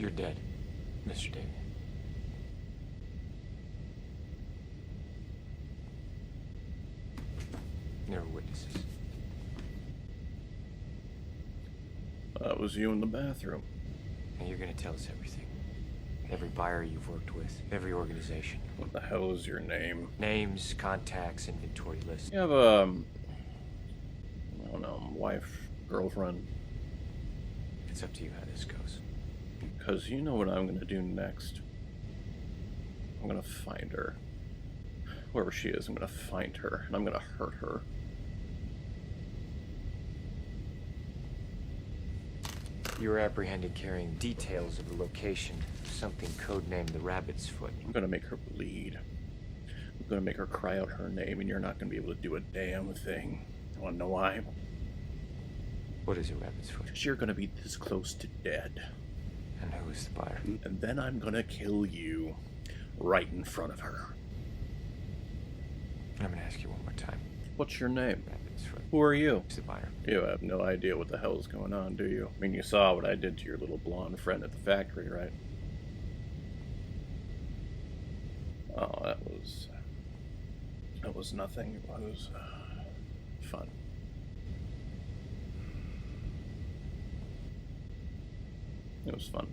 You're dead, Mr. David. There are witnesses. That was you in the bathroom. And you're gonna tell us everything. Every buyer you've worked with, every organization. What the hell is your name? Names, contacts, inventory lists. You have I don't know, wife, girlfriend? It's up to you how this goes. Because you know what I'm gonna do next. I'm gonna find her. Wherever she is, I'm gonna find her, and I'm gonna hurt her. You were apprehended carrying details of the location of something codenamed the Rabbit's Foot. I'm gonna make her bleed. I'm gonna make her cry out her name, and you're not gonna be able to do a damn thing. Wanna know why? What is a Rabbit's Foot? Because you're gonna be this close to dead. And who is the buyer? And then I'm gonna kill you right in front of her. I'm gonna ask you one more time. What's your name? Rabbit's Foot. Who are you? Who's the buyer? You have no idea what the hell is going on, do you? I mean, you saw what I did to your little blonde friend at the factory, right? Oh, that was nothing. It was fun. It was fun.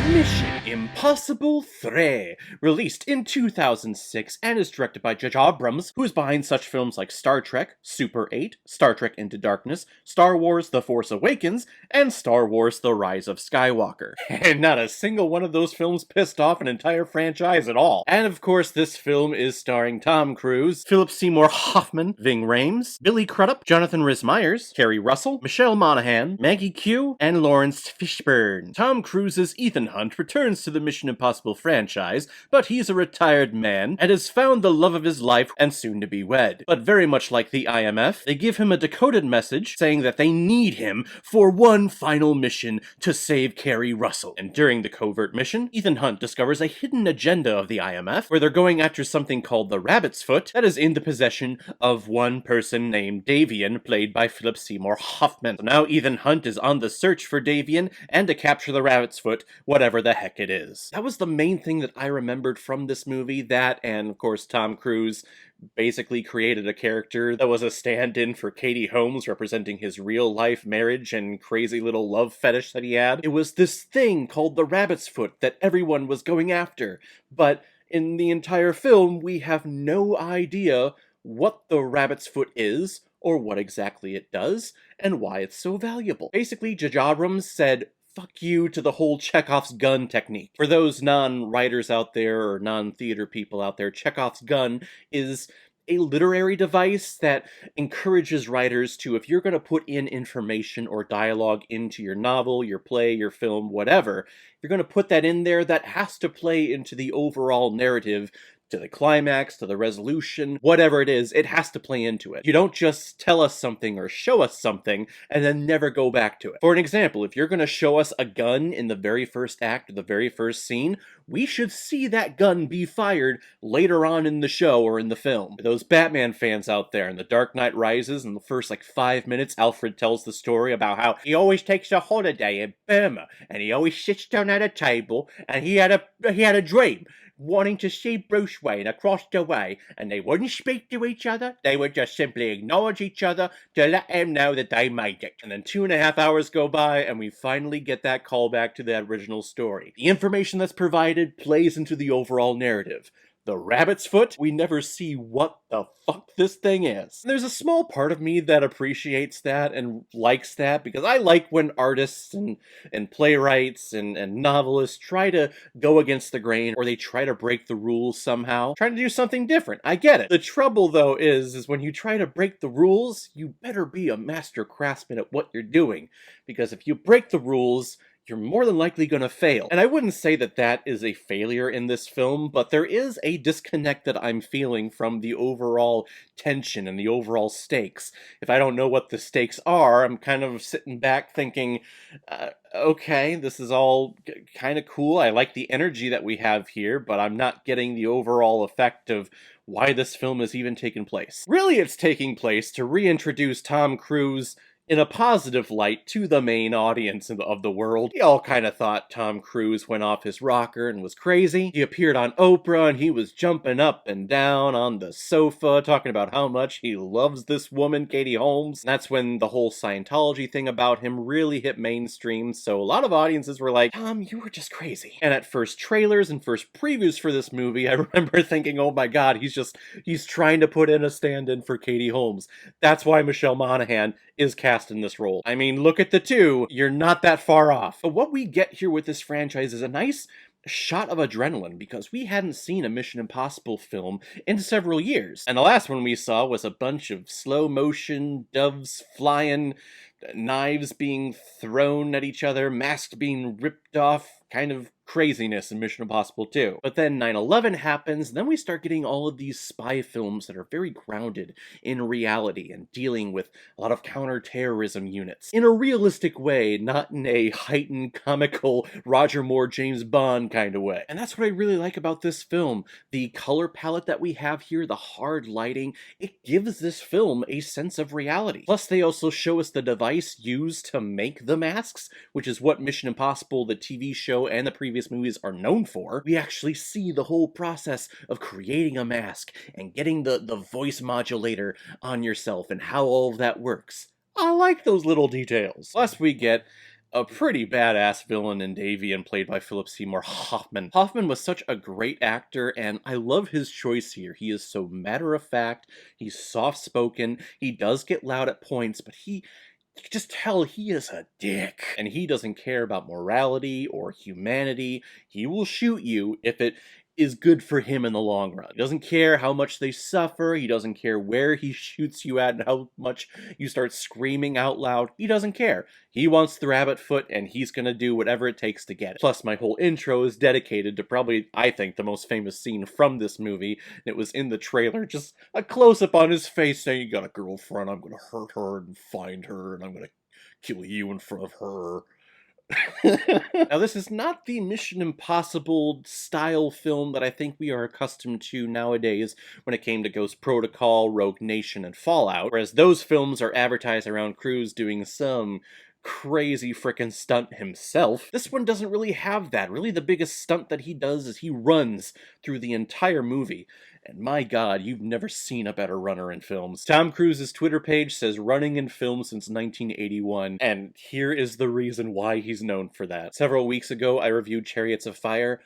Mission Impossible 3, released in 2006 and is directed by Judge Abrams, who is behind such films like Star Trek, Super 8, Star Trek Into Darkness, Star Wars The Force Awakens, and Star Wars The Rise of Skywalker. And not a single one of those films pissed off an entire franchise at all. And of course, this film is starring Tom Cruise, Philip Seymour Hoffman, Ving Rhames, Billy Crudup, Jonathan Rhys-Meyers, Kerry Russell, Michelle Monaghan, Maggie Q, and Lawrence Fishburne. Tom Cruise's Ethan Hunt returns to the Mission Impossible franchise, but he's a retired man and has found the love of his life and soon to be wed. But very much like the IMF, they give him a decoded message saying that they need him for one final mission to save Kerry Russell. And during the covert mission, Ethan Hunt discovers a hidden agenda of the IMF where they're going after something called the Rabbit's Foot that is in the possession of one person named Davian, played by Philip Seymour Hoffman. So now Ethan Hunt is on the search for Davian and to capture the Rabbit's Foot, whatever the heck it is. That was the main thing that I remembered from this movie, that and of course Tom Cruise basically created a character that was a stand-in for Katie Holmes, representing his real-life marriage and crazy little love fetish that he had. It was this thing called the Rabbit's Foot that everyone was going after, but in the entire film we have no idea what the Rabbit's Foot is, or what exactly it does, and why it's so valuable. Basically, J.J. Abrams said, fuck you to the whole Chekhov's gun technique. For those non-writers out there, or non-theater people out there, Chekhov's gun is a literary device that encourages writers to, if you're going to put in information or dialogue into your novel, your play, your film, whatever, if you're going to put that in there, that has to play into the overall narrative, to the climax, to the resolution, whatever it is, it has to play into it. You don't just tell us something or show us something and then never go back to it. For an example, if you're going to show us a gun in the very first act or the very first scene, we should see that gun be fired later on in the show or in the film. For those Batman fans out there, in The Dark Knight Rises, in the first 5 minutes, Alfred tells the story about how he always takes a holiday in Burma, and he always sits down at a table, and he had a dream, wanting to see Bruce Wayne across the way, and they wouldn't speak to each other, they would just simply acknowledge each other to let him know that they made it. And then 2.5 hours go by, and we finally get that callback to that original story. The information that's provided plays into the overall narrative. The Rabbit's Foot, we never see what the fuck this thing is. And there's a small part of me that appreciates that and likes that, because I like when artists and playwrights and novelists try to go against the grain, or they try to break the rules somehow, trying to do something different. I get it. The trouble, though, is when you try to break the rules, you better be a master craftsman at what you're doing, because if you break the rules, you're more than likely gonna fail. And I wouldn't say that that is a failure in this film, but there is a disconnect that I'm feeling from the overall tension and the overall stakes. If I don't know what the stakes are, I'm kind of sitting back thinking, okay, this is all kind of cool. I like the energy that we have here, but I'm not getting the overall effect of why this film is even taking place. Really, it's taking place to reintroduce Tom Cruise in a positive light to the main audience of the world. We all kind of thought Tom Cruise went off his rocker and was crazy. He appeared on Oprah and he was jumping up and down on the sofa talking about how much he loves this woman, Katie Holmes. And that's when the whole Scientology thing about him really hit mainstream, so a lot of audiences were like, Tom, you were just crazy. And at first trailers and first previews for this movie, I remember thinking, oh my god, he's trying to put in a stand-in for Katie Holmes. That's why Michelle Monaghan is cast in this role. I mean, look at the two, you're not that far off. But what we get here with this franchise is a nice shot of adrenaline, because we hadn't seen a Mission Impossible film in several years. And the last one we saw was a bunch of slow motion, doves flying, knives being thrown at each other, masks being ripped off, kind of craziness in Mission Impossible 2. But then 9/11 happens, and then we start getting all of these spy films that are very grounded in reality and dealing with a lot of counter-terrorism units in a realistic way, not in a heightened, comical, Roger Moore, James Bond kind of way. And that's what I really like about this film. The color palette that we have here, the hard lighting, it gives this film a sense of reality. Plus, they also show us the device used to make the masks, which is what Mission Impossible, the TV show, and the previous movies are known for. We actually see the whole process of creating a mask and getting the voice modulator on yourself and how all of that works. I like those little details. Plus, we get a pretty badass villain in Davian, played by Philip Seymour Hoffman. Hoffman was such a great actor, and I love his choice here. He is so matter-of-fact, he's soft-spoken, he does get loud at points, but you can just tell he is a dick. And he doesn't care about morality or humanity. He will shoot you if it is good for him in the long run. He doesn't care how much they suffer. He doesn't care where he shoots you at and how much you start screaming out loud. He doesn't care. He wants the rabbit foot, and he's gonna do whatever it takes to get it. Plus, my whole intro is dedicated to probably, I think, the most famous scene from this movie. It was in the trailer, just a close-up on his face saying, you got a girlfriend, I'm gonna hurt her and find her, and I'm gonna kill you in front of her. Now, this is not the Mission Impossible style film that I think we are accustomed to nowadays when it came to Ghost Protocol, Rogue Nation, and Fallout, whereas those films are advertised around Cruise doing some crazy frickin' stunt himself. This one doesn't really have that. Really, the biggest stunt that he does is he runs through the entire movie. And my god, you've never seen a better runner in films. Tom Cruise's Twitter page says running in film since 1981, and here is the reason why he's known for that. Several weeks ago, I reviewed Chariots of Fire.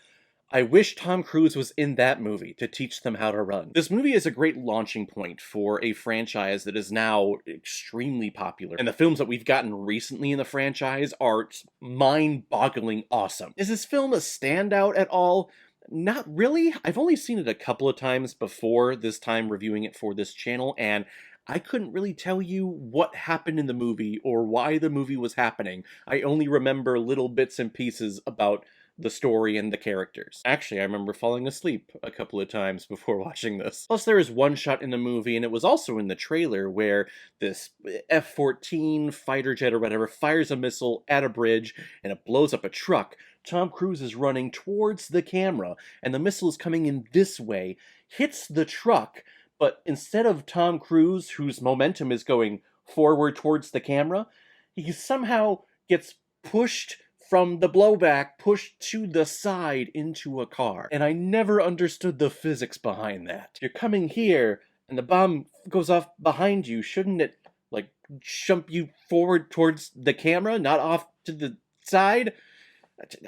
I wish Tom Cruise was in that movie to teach them how to run. This movie is a great launching point for a franchise that is now extremely popular, and the films that we've gotten recently in the franchise are mind-boggling awesome. Is this film a standout at all? Not really. I've only seen it a couple of times before this time reviewing it for this channel, and I couldn't really tell you what happened in the movie or why the movie was happening. I only remember little bits and pieces about the story and the characters. Actually, I remember falling asleep a couple of times before watching this. Plus, there is one shot in the movie, and it was also in the trailer, where this F-14 fighter jet or whatever fires a missile at a bridge, and it blows up a truck. Tom Cruise is running towards the camera, and the missile is coming in this way, hits the truck, but instead of Tom Cruise, whose momentum is going forward towards the camera, he somehow gets pushed from the blowback, pushed to the side into a car. And I never understood the physics behind that. You're coming here, and the bomb goes off behind you. Shouldn't it, like, jump you forward towards the camera, not off to the side?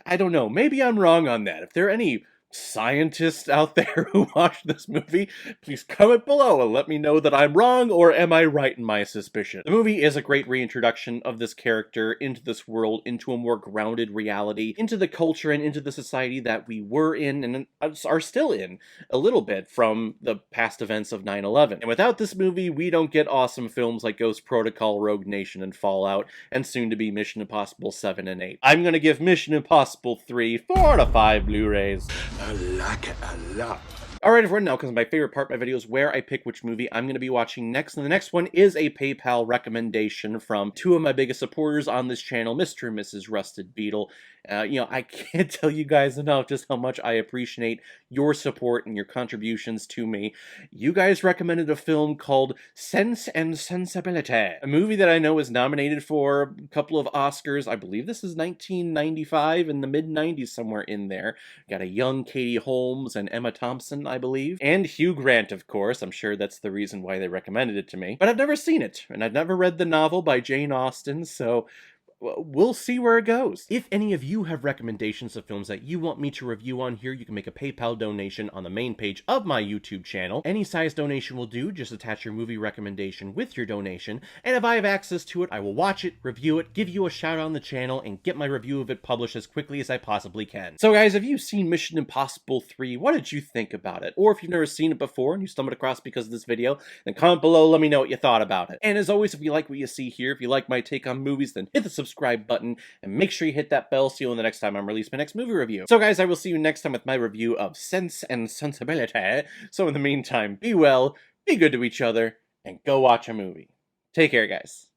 I don't know. Maybe I'm wrong on that. If there are any Scientists out there who watch this movie, please comment below and let me know that I'm wrong, or am I right in my suspicion. The movie is a great reintroduction of this character into this world, into a more grounded reality, into the culture and into the society that we were in and are still in a little bit from the past events of 9/11. And without this movie, we don't get awesome films like Ghost Protocol, Rogue Nation, and Fallout, and soon to be Mission Impossible 7 and 8. I'm gonna give Mission Impossible 3 4 out of 5 Blu-rays. I like it a lot. Alright everyone, now comes my favorite part of my videos where I pick which movie I'm going to be watching next, and the next one is a PayPal recommendation from two of my biggest supporters on this channel, Mr. and Mrs. Rusted Beetle. I can't tell you guys enough just how much I appreciate your support and your contributions to me. You guys recommended a film called Sense and Sensibility, a movie that I know is nominated for a couple of Oscars. I believe this is 1995, in the mid-90s, somewhere in there. Got a young Katie Holmes and Emma Thompson, I believe. And Hugh Grant, of course. I'm sure that's the reason why they recommended it to me. But I've never seen it, and I've never read the novel by Jane Austen, so we'll see where it goes. If any of you have recommendations of films that you want me to review on here, you can make a PayPal donation on the main page of my YouTube channel. Any size donation will do. Just attach your movie recommendation with your donation, and if I have access to it, I will watch it, review it, give you a shout out on the channel, and get my review of it published as quickly as I possibly can. So guys, if you've seen Mission Impossible 3, what did you think about it? Or if you've never seen it before and you stumbled across it because of this video, then comment below, let me know what you thought about it. And as always, if you like what you see here, if you like my take on movies, then hit the subscribe button and make sure you hit that bell so you'll know the next time I'm releasing my next movie review. So guys, I will see you next time with my review of Sense and Sensibility. So in the meantime, be well, be good to each other, and go watch a movie. Take care, guys.